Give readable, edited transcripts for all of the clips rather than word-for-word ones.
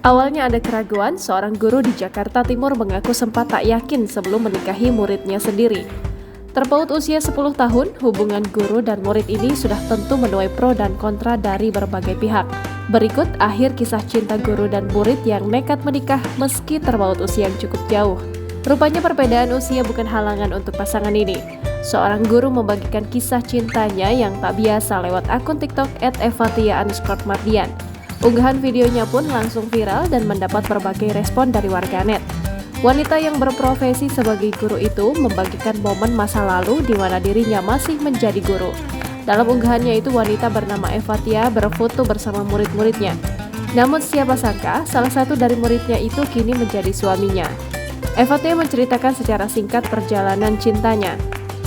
Awalnya ada keraguan, seorang guru di Jakarta Timur mengaku sempat tak yakin sebelum menikahi muridnya sendiri. Terpaut usia 10 tahun, hubungan guru dan murid ini sudah tentu menuai pro dan kontra dari berbagai pihak. Berikut akhir kisah cinta guru dan murid yang nekat menikah meski terpaut usia yang cukup jauh. Rupanya perbedaan usia bukan halangan untuk pasangan ini. Seorang guru membagikan kisah cintanya yang tak biasa lewat akun TikTok @evatia_mardian. Unggahan videonya pun langsung viral dan mendapat berbagai respon dari warganet. Wanita yang berprofesi sebagai guru itu membagikan momen masa lalu di mana dirinya masih menjadi guru. Dalam unggahannya itu, wanita bernama Evatia berfoto bersama murid-muridnya. Namun siapa sangka, salah satu dari muridnya itu kini menjadi suaminya. Evatia menceritakan secara singkat perjalanan cintanya.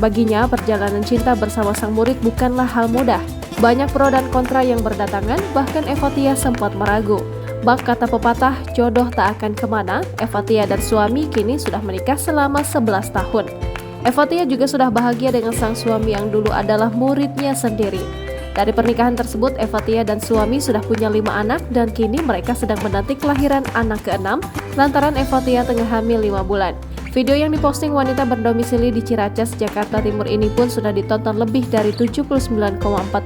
Baginya, perjalanan cinta bersama sang murid bukanlah hal mudah. Banyak pro dan kontra yang berdatangan, bahkan Evatia sempat meragu. Bak kata pepatah, jodoh tak akan kemana, Evatia dan suami kini sudah menikah selama 11 tahun. Evatia juga sudah bahagia dengan sang suami yang dulu adalah muridnya sendiri. Dari pernikahan tersebut, Evatia dan suami sudah punya 5 anak dan kini mereka sedang menanti kelahiran anak ke-6 lantaran Evatia tengah hamil 5 bulan. Video yang diposting wanita berdomisili di Ciracas, Jakarta Timur ini pun sudah ditonton lebih dari 79,4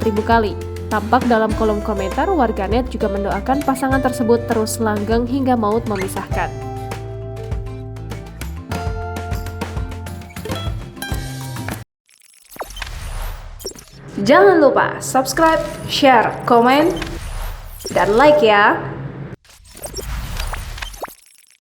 ribu kali. Tampak dalam kolom komentar, warganet juga mendoakan pasangan tersebut terus langgeng hingga maut memisahkan. Jangan lupa subscribe, share, komen, dan like ya!